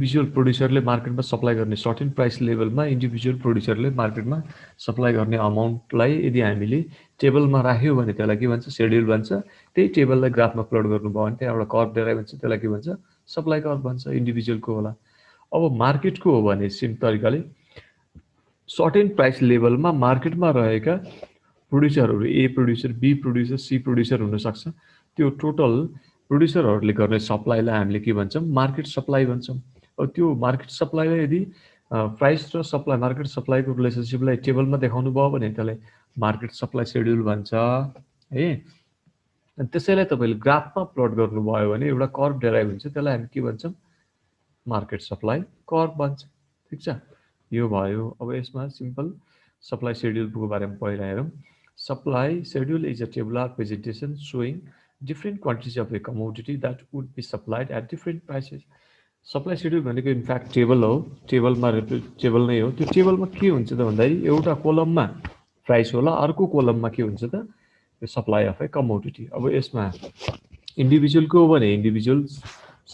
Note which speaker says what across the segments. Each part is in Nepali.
Speaker 1: इन्डिभिजुअल प्रोड्युसरले मार्केटमा सप्लाई गर्ने सर्टेन प्राइस लेभलमा इन्डिभिजुअल प्रोड्युसरले मार्केटमा सप्लाई गर्ने अमाउन्टलाई यदि हामीले टेबलमा राख्यो भने त्यसलाई के भन्छ सेड्युल भन्छ त्यही टेबललाई ग्राफमा प्लट गर्नुभयो भने त्यहाँ एउटा कर्भ डेराइभ हुन्छ त्यसलाई के भन्छ सप्लाई कर्भ भन्छ इन्डिभिजुअलको होला अब मार्केटको हो भने सिम तरिकाले सर्टेन प्राइस लेभलमा मार्केटमा रहेका प्रोड्युसरहरू A producer B producer C producer हुनसक्छ त्यो टोटल प्रोड्युसरहरूले गर्ने सप्लाईलाई हामीले के भन्छौँ मार्केट सप्लाई भन्छौँ अब त्यो मार्केट सप्लाईलाई यदि प्राइस र सप्लाई मार्केट सप्लाईको रिलेसनसिपलाई टेबलमा देखाउनु भयो भने त्यसलाई मार्केट सप्लाई सेड्युल भन्छ है अनि त्यसैलाई तपाईँले ग्राफमा प्लट गर्नुभयो भने एउटा कर्भ डेराइभ हुन्छ त्यसलाई हामी के भन्छौँ मार्केट सप्लाई कर्भ भन्छ ठिक छ यो भयो अब यसमा सिम्पल सप्लाई सेड्युलको बारेमा पहिला हेरौँ supply schedule is a tabular presentation showing different quantities of a commodity that would be supplied at different prices. Supply schedule भनेको इनफ्याक्ट टेबल हो टेबलमा टेबल नै हो त्यो टेबलमा के हुन्छ त भन्दाखेरि एउटा कोलममा प्राइस होला अर्को कोलममा के हुन्छ त त्यो सप्लाई अफ ए कमोडिटी अब यसमा इन्डिभिजुअलको हो भने इन्डिभिजुअल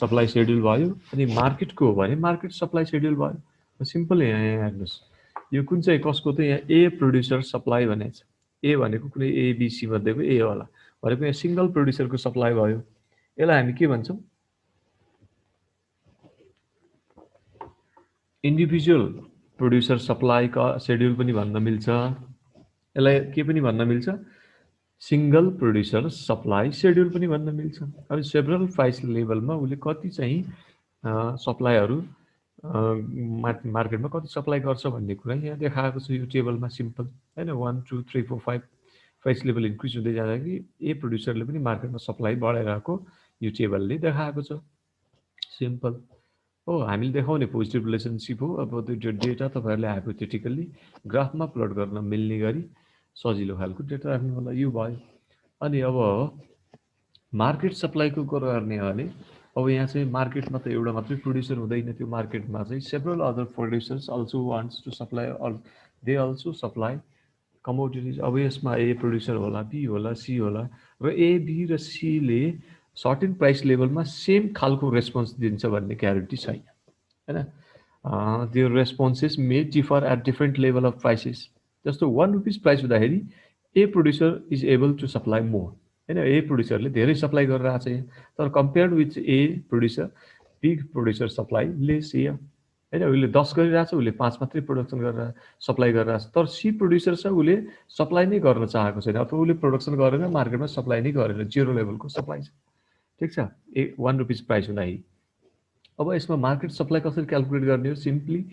Speaker 1: सप्लाई सेड्युल भयो अनि मार्केटको हो भने मार्केट सप्लाई सेड्युल भयो सिम्पल यहाँ हेर्नुहोस् यो कुन चाहिँ कसको त यहाँ ए प्रोड्युसर सप्लाई भनेको छ ए भनेको कुनै एबिसी मध्येको ए होला भनेको यहाँ सिंगल प्रोड्युसरको सप्लाई भयो यसलाई हामी के भन्छौँ इन्डिभिजुअल प्रोड्युसर सप्लाईका सेड्युल पनि भन्न मिल्छ यसलाई के पनि भन्न मिल्छ सिंगल प्रोड्युसर सप्लाई सेड्युल पनि भन्न मिल्छ अनि सेभरल प्राइस लेभलमा उसले कति चाहिँ सप्लाईहरू मार्केटमा कति सप्लाई गर्छ भन्ने कुरा यहाँ देखाएको छ यो टेबलमा सिम्पल हैन 1 2 3 4 5 प्राइस लेभल इन्क्रिज हुँदै जाँदाखेरि ए प्रोड्युसरले पनि मार्केटमा सप्लाई बढाइरहेको यो टेबलले देखाएको छ सिम्पल हो हामीले देखाउने पोजिटिभ रिलेसनसिप हो अब त्यो डेटा तपाईँहरूले हाइपोथेटिकल्ली ग्राफमा प्लट गर्न मिल्ने गरी सजिलो खालको डेटा राख्नु होला यो भयो अनि अब मार्केट सप्लाईको गर्ने हो भने अब यहाँ चाहिँ मार्केटमा त एउटा मात्रै प्रोड्युसर हुँदैन त्यो मार्केटमा चाहिँ several other producers also wants to supply they also supply commodities अब यसमा ए प्रोड्युसर होला बी होला सी होला र ए बी र सीले सर्टेन प्राइस लेभलमा सेम खालको रेस्पोन्स दिन्छ भन्ने ग्यारेन्टी छैन हैन त्यो responses may differ at different level of prices जस्तो 1 रुपीस प्राइस हुँदाखेरि A producer is able to supply more हैन ए प्रोड्युसरले धेरै सप्लाई गरिरहेको छ तर compared with A producer big producer supply lace here हैन उसले 10 गरिरहेछ उसले 5 मात्रै प्रोडक्सन गरेर सप्लाई गरिरहेछ तर सी प्रोड्युसर छ उसले सप्लाई नै गर्न चाहेको छैन अथवा उसले प्रोडक्सन गरेर मार्केटमा सप्लाई नै गरेन जिरो लेभलको सप्लाई छ ठीक छ 1 रुपीस प्राइस हुँदाखेरि अब यसमा मार्केट सप्लाई कसरी क्याल्कुलेट गर्ने हो simply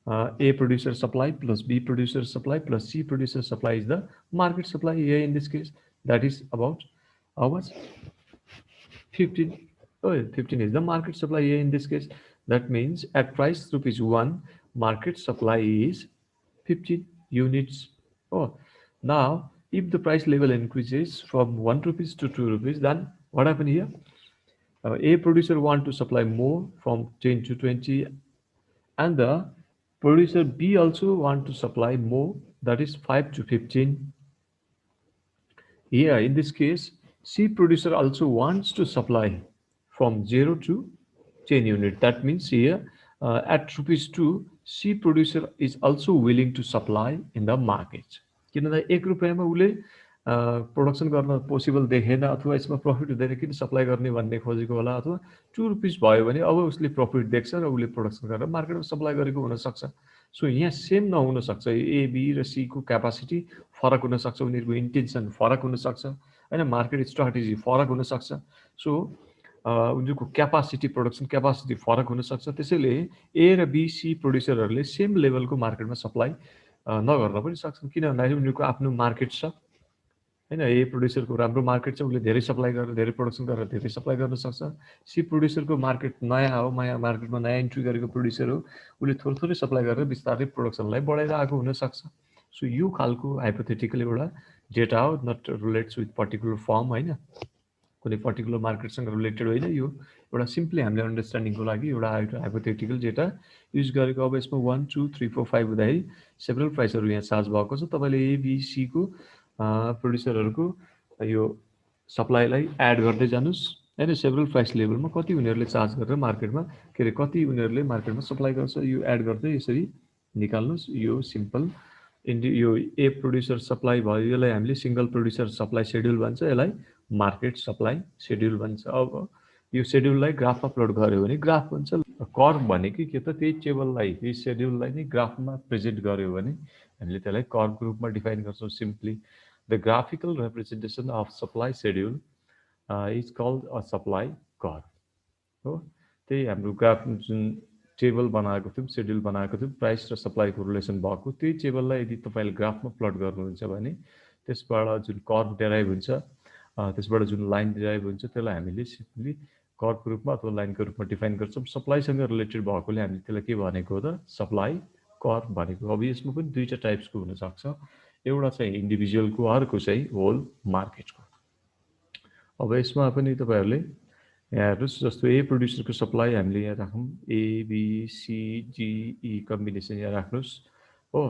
Speaker 1: A producer supply plus B producer supply plus C producer supply is the market supply here in this case. That is about how much? 15. Oh, 15 is the market supply here in this case. That means at price rupees 1, market supply is 15 units. Oh, now if the price level increases from 1 rupees to 2 rupees, then what happened here? A producer want to supply more from 10 to 20, and the producer B also want to supply more, that is 5 to 15. Here in this case, C producer also wants to supply from 0 to 10 unit. That means here at rupees 2, C producer is also willing to supply in the market. किनभने 1 रुपैयाँमा उले प्रोडक्सन गर्न पोसिबल देखेन अथवा यसमा प्रफिट हुँदैन किन सप्लाई गर्ने भन्ने खोजेको होला अथवा 2 रुपीस भयो भने अब उसले प्रफिट देख्छ र उसले प्रोडक्सन गरेर मार्केटमा सप्लाई गरेको हुन सक्छ सो यहाँ सेम नहुन सक्छ ए बी र सी को क्यापासिटी फरक हुन सक्छ उनीहरुको इन्टेन्सन फरक हुन सक्छ हैन मार्केट स्ट्र्याटेजी फरक हुन सक्छ सो उनीहरुको क्यापासिटी प्रोडक्सन क्यापासिटी फरक हुन सक्छ त्यसैले ए र बी सी प्रोड्युसरहरुले सेम लेभलको मार्केटमा सप्लाई नगर्न पनि सक्छन् किन भन्दाखेरि उनीहरुको आफ्नो मार्केट छ हैन ए प्रोड्युसरको राम्रो मार्केट छ उसले धेरै सप्लाई गरेर धेरै प्रोडक्सन गरेर धेरै सप्लाई गर्न सक्छ सी प्रोड्युसरको मार्केट नयाँ हो नयाँ मार्केटमा नयाँ इन्ट्री गरेको प्रोड्युसर हो उसले थोरै थोरै सप्लाई गरेर बिस्तारै प्रोडक्सनलाई बढाइरहेको हुन सक्छ सो यो खालको हाइपोथेटिकल एउटा डेटा हो not relates with particular firm हैन कुनै पर्टिकुलर मार्केटसँग रिलेटेड होइन यो एउटा सिम्पली हामीले अन्डरस्ट्यान्डिङको लागि एउटा हाइपोथेटिकल डेटा युज गरेको अब यसमा 1 2 3 4 5 हुँदाखेरि सेभरल प्राइसहरु यहाँ चार्ज भएको छ तपाईले ए बी सी को प्रोड्युसरहरुको यो सप्लाईलाई एड गर्दै जानुस् होइन सेभरल प्राइस लेभलमा कति उनीहरूले चार्ज गरेर मार्केटमा के अरे कति उनीहरूले मार्केटमा सप्लाई गर्छ यो एड गर्दै यसरी निकाल्नुहोस् यो सिम्पल यो ए प्रोड्युसर सप्लाई भयो यसलाई हामीले सिङ्गल प्रोड्युसर सप्लाई सेड्युल भन्छ यसलाई मार्केट सप्लाई सेड्युल भन्छ अब यो सेड्युललाई ग्राफमा प्लट गऱ्यो भने ग्राफ भन्छ कर्भ भनेको के त त्यही टेबललाई त्यही सेड्युललाई नै ग्राफमा प्रेजेन्ट गऱ्यो भने हामीले त्यसलाई कर्भ रूपमा डिफाइन गर्छौँ simply the graphical representation of supply schedule is called a supply curve हो त्यही हाम्रो ग्राफ जुन टेबल बनाएको थियौँ सेड्युल बनाएको थियौँ प्राइस र सप्लाईको रिलेसन भएको त्यही टेबललाई यदि तपाईँले ग्राफमा प्लट गर्नुहुन्छ भने त्यसबाट जुन कर्भ डेराइभ हुन्छ त्यसबाट जुन लाइन डेराइभ हुन्छ त्यसलाई हामीले सिम्पली कर्भको रूपमा अथवा लाइनको रूपमा डिफाइन गर्छौँ सप्लाईसँग रिलेटेड भएकोले हामीले त्यसलाई के भनेको हो त सप्लाई कर्भ भनेको अब यसमा पनि दुईवटा टाइप्सको हुनसक्छ एउटा चाहिँ इन्डिभिजुअलको अर्को चाहिँ होल मार्केटको अब यसमा पनि तपाईँहरूले यहाँ हेर्नुहोस् जस्तो ए प्रोड्युसरको सप्लाई हामीले यहाँ राखौँ ABCDE कम्बिनेसन यहाँ राख्नुहोस् हो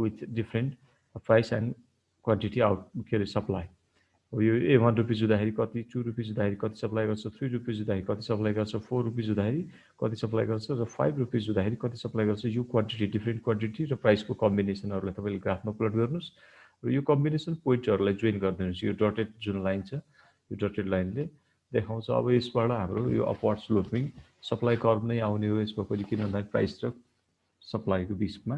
Speaker 1: with different price and quantity out के अरे सप्लाई अब यो A1 रुपिस हुँदाखेरि कति 2 रुपिस हुँदाखेरि कति सप्लाई गर्छ 3 रुपिस हुँदाखेरि कति सप्लाई गर्छ 4 रुपिस हुँदाखेरि कति सप्लाई गर्छ र 5 रुपिस हुँदाखेरि कति सप्लाई गर्छ यो क्वान्टिटी डिफ्रेन्ट क्वान्टिटी र प्राइसको कम्बिनेसनहरूलाई तपाईँले ग्राफमा प्लट गर्नुहोस् र यो कम्बिनेसन पोइन्टहरूलाई जोइन गरिदिनुहोस् यो डटेड जुन लाइन छ यो डटेड लाइनले देखाउँछ अब यसबाट हाम्रो यो अपवर्ड स्लोपिङ सप्लाई कर्भ नै आउने हो यसमा पनि किन भन्दाखेरि प्राइस र सप्लाईको बिचमा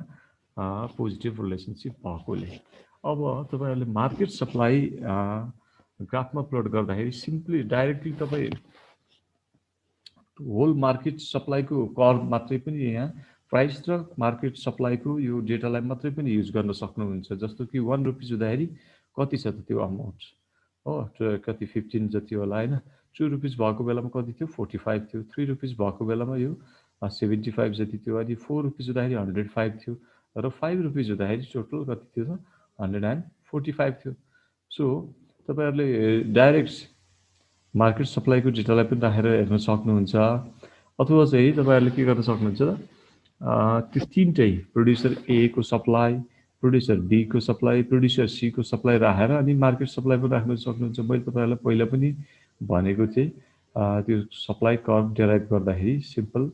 Speaker 1: पोजिटिभ रिलेसनसिप भएकोले अब तपाईँहरूले मार्केट सप्लाई ग्राफमा प्लट गर्दाखेरि सिम्पली डाइरेक्टली तपाईँ होल मार्केट सप्लाईको कर्भ मात्रै पनि यहाँ प्राइस र मार्केट सप्लाईको यो डेटालाई मात्रै पनि युज गर्न सक्नुहुन्छ जस्तो कि 1 रुपिस हुँदाखेरि कति छ त त्यो अमाउन्ट हो कति 15 जति होला होइन 2 रुपिस भएको बेलामा कति थियो 45 थियो 3 रुपिस भएको बेलामा यो 75 जति थियो अनि 4 रुपिस हुँदाखेरि 105 थियो र 5 रुपिस हुँदाखेरि टोटल कति थियो त 145 थियो सो तपाईँहरूले डाइरेक्ट मार्केट सप्लाईको डेटालाई पनि राखेर हेर्न सक्नुहुन्छ अथवा चाहिँ तपाईँहरूले के गर्न सक्नुहुन्छ त त्यो तिनटै प्रोड्युसर ए को सप्लाई प्रोड्युसर बी को सप्लाई प्रोड्युसर सी को सप्लाई राखेर अनि मार्केट सप्लाई पनि राख्न सक्नुहुन्छ मैले तपाईँहरूलाई पहिला पनि भनेको थिएँ त्यो सप्लाई कर्भ डेराइभ गर्दाखेरि सिम्पल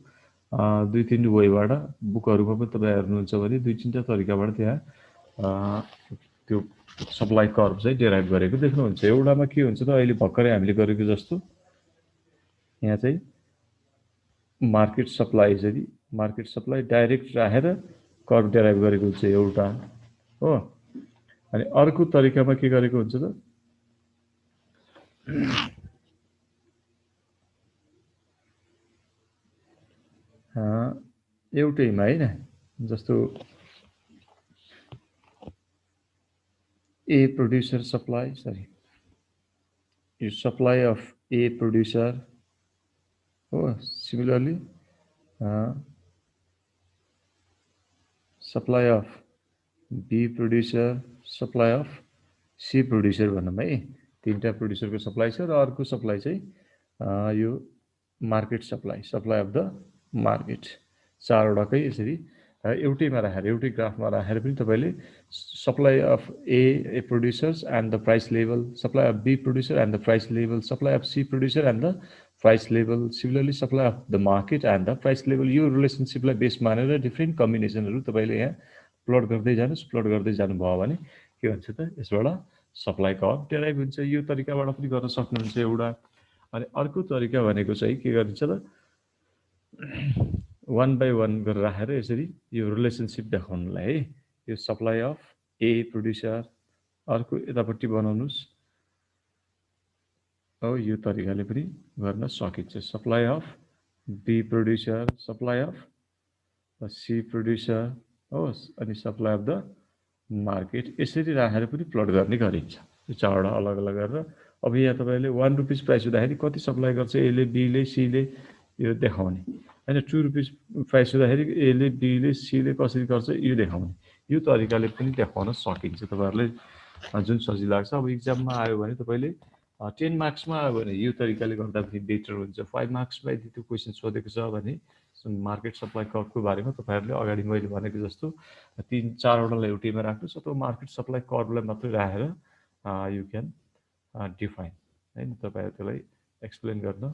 Speaker 1: दुई तिन वेबाट बुकहरूमा पनि तपाईँ हेर्नुहुन्छ भने दुई तिनवटा तरिकाबाट त्यहाँ त्यो सप्लाई कर्भ चाहिँ डेराइभ गरेको देख्नुहुन्छ एउटामा के हुन्छ त अहिले भर्खरै हामीले गरेको जस्तो यहाँ चाहिँ मार्केट सप्लाई यसरी मार्केट सप्लाई डाइरेक्ट राखेर कर्भ डेराइभ गरेको हुन्छ एउटा हो अनि अर्को तरिकामा के गरेको हुन्छ त एउटैमा हैन जस्तो A producer supply, sorry, is supply of A producer. Oh, similarly, supply of B producer, supply of C producer भनौँ है तीनटा प्रोड्युसरको सप्लाई छ र अर्को सप्लाई चाहिँ यो market supply of the market चारवटाकै यसरी एउटैमा राखेर एउटै ग्राफमा राखेर पनि तपाईले supply of A producers and the price level supply of B producer and the price level supply of C producer and the price level similarly supply of the market and the price level यो रिलेसनसिपलाई बेस मानेर डिफ्रेन्ट कम्बिनेसनहरू तपाईले यहाँ प्लट गर्दै जानुस् प्लट गर्दै जानुभयो भने के हुन्छ त यसबाट सप्लाई कर्भ डेराइभ हुन्छ यो तरिकाबाट पनि गर्न सक्नुहुन्छ एउटा अनि अर्को तरिका भनेको चाहिँ के गरिन्छ त 1 by 1 गरेर राखेर यसरी यो रिलेसनसिप देखाउनलाई है यो सप्लाई अफ ए प्रोड्युसर अर्को यतापट्टि बनाउनुस् हो यो तरिकाले पनि गर्न सकिन्छ supply of B producer supply of C producer हो अनि सप्लाई अफ द मार्केट यसरी राखेर पनि प्लट गर्ने गरिन्छ यो चारवटा अलग अलग गरेर अब यहाँ तपाईले 1 रुपैयाँ प्राइस हुँदाखेरि कति सप्लाई गर्छ ए ले बी ले सी ले यो देखाउने हैन 2 रुपैयाँ प्राइस हुँदाखेरि ए ले बी ले सी ले कसरी गर्छ यो देखाउने यो तरिकाले पनि देखाउन सकिन्छ तपाईहरुले जुन सजिलो लाग्छ अब एक्जाममा आयो भने तपाईले 10 मार्क्समा आयो भने यो तरिकाले गर्दा पनि बेटर हुन्छ 5 मार्क्समा यदि त्यो क्वेशन सोधेको छ भने मार्केट सप्लाई कर्भको बारेमा तपाईहरुले अगाडि मैले भनेको जस्तो 3-4 वटालाई एउटैमा राख्नुस् अथवा मार्केट सप्लाई कर्भलाई मात्रै राखेर यु क्यान डिफाइन हैन तपाईहरु त्यसलाई एक्सप्लेन गर्न